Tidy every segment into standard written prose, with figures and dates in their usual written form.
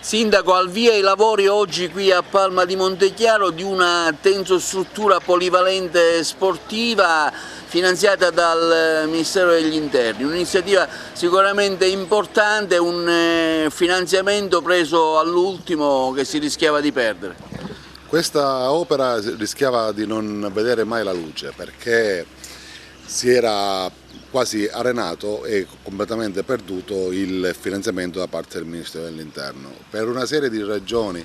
Sindaco, al via i lavori oggi qui a Palma di Montechiaro di una tensostruttura polivalente sportiva finanziata dal Ministero degli Interni, un'iniziativa sicuramente importante, un finanziamento preso all'ultimo che si rischiava di perdere. Questa opera rischiava di non vedere mai la luce perché si era quasi arenato e completamente perduto il finanziamento da parte del Ministero dell'Interno. Per una serie di ragioni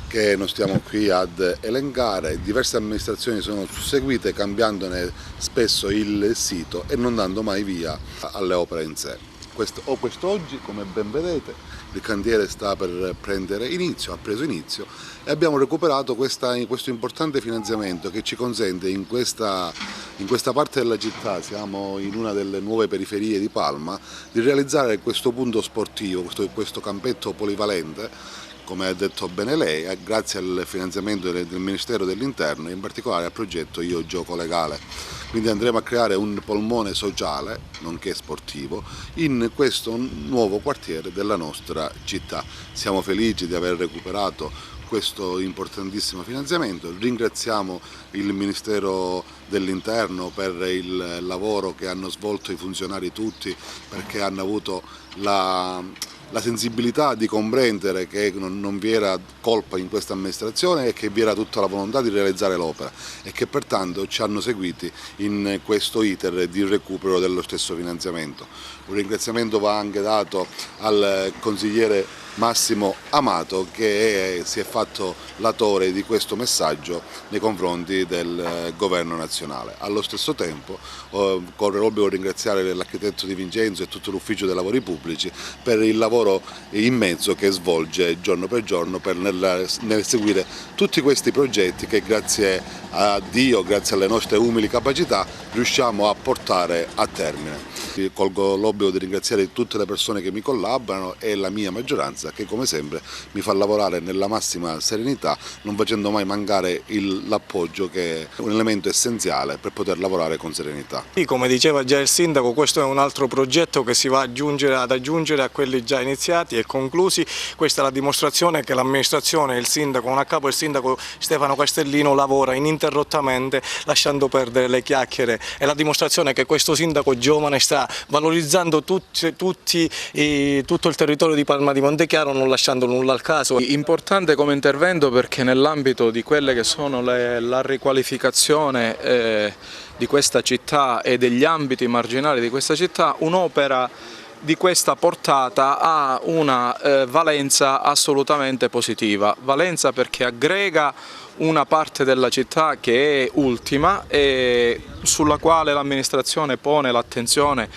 che non stiamo qui ad elencare, diverse amministrazioni sono susseguite cambiandone spesso il sito e non dando mai via alle opere in sé. Quest'oggi, come ben vedete, il cantiere sta per prendere inizio, ha preso inizio e abbiamo recuperato questo importante finanziamento che ci consente in questa parte della città, siamo in una delle nuove periferie di Palma, di realizzare questo punto sportivo, questo campetto polivalente, come ha detto bene lei, grazie al finanziamento del Ministero dell'Interno e in particolare al progetto Io Gioco Legale. Quindi andremo a creare un polmone sociale, nonché sportivo, in questo nuovo quartiere della nostra città. Siamo felici di aver recuperato questo importantissimo finanziamento, ringraziamo il Ministero dell'Interno per il lavoro che hanno svolto i funzionari tutti, perché hanno avuto la sensibilità di comprendere che non vi era colpa in questa amministrazione e che vi era tutta la volontà di realizzare l'opera e che pertanto ci hanno seguiti in questo iter di recupero dello stesso finanziamento. Un ringraziamento va anche dato al consigliere Massimo Amato che si è fatto latore di questo messaggio nei confronti del governo nazionale. Allo stesso tempo corre l'obbligo di ringraziare l'architetto Di Vincenzo e tutto l'ufficio dei lavori pubblici per il lavoro immenso che svolge giorno per giorno nel seguire tutti questi progetti che grazie a Dio, grazie alle nostre umili capacità riusciamo a portare a termine. Colgo l'obbligo di ringraziare tutte le persone che mi collaborano e la mia maggioranza che come sempre mi fa lavorare nella massima serenità, non facendo mai mancare l'appoggio che è un elemento essenziale per poter lavorare con serenità. Sì, come diceva già il Sindaco, questo è un altro progetto che si va ad aggiungere a quelli già iniziati e conclusi. Questa è la dimostrazione che l'amministrazione e il Sindaco, non a capo il Sindaco Stefano Castellino, lavora ininterrottamente lasciando perdere le chiacchiere. È la dimostrazione che questo Sindaco giovane sta valorizzando tutto il territorio di Palma di Montechiaro, non lasciando nulla al caso. Importante come intervento perché nell'ambito di quelle che sono la riqualificazione di questa città e degli ambiti marginali di questa città, un'opera di questa portata ha una valenza assolutamente positiva, valenza perché aggrega una parte della città che è ultima e sulla quale l'amministrazione pone l'attenzione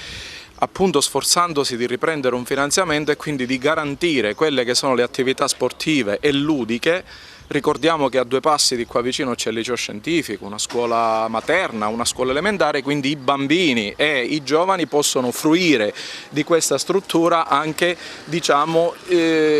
appunto sforzandosi di riprendere un finanziamento e quindi di garantire quelle che sono le attività sportive e ludiche. Ricordiamo che a due passi di qua vicino c'è il liceo scientifico, una scuola materna, una scuola elementare, quindi i bambini e i giovani possono fruire di questa struttura anche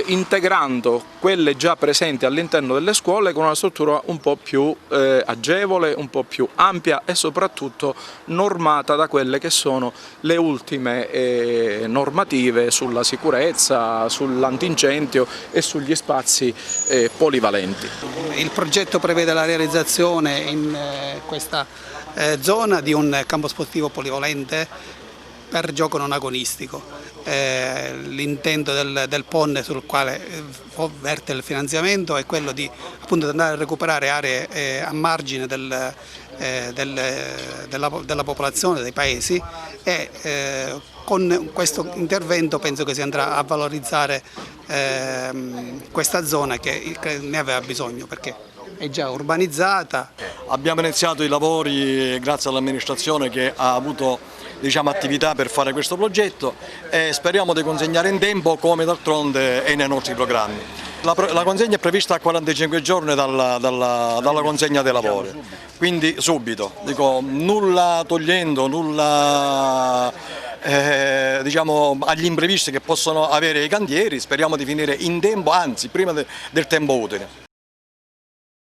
integrando quelle già presenti all'interno delle scuole con una struttura un po' più agevole, un po' più ampia e soprattutto normata da quelle che sono le ultime normative sulla sicurezza, sull'antincendio e sugli spazi polivalenti. Il progetto prevede la realizzazione in questa zona di un campo sportivo polivalente per gioco non agonistico. L'intento del ponte sul quale verte il finanziamento è quello di appunto andare a recuperare aree a margine della popolazione, dei paesi e con questo intervento penso che si andrà a valorizzare questa zona che ne aveva bisogno perché è già urbanizzata. Abbiamo iniziato i lavori grazie all'amministrazione che ha avuto attività per fare questo progetto e speriamo di consegnare in tempo come d'altronde è nei nostri programmi. La consegna è prevista a 45 giorni dalla consegna dei lavori, quindi subito, nulla togliendo, nulla agli imprevisti che possono avere i cantieri, speriamo di finire in tempo, anzi prima del tempo utile.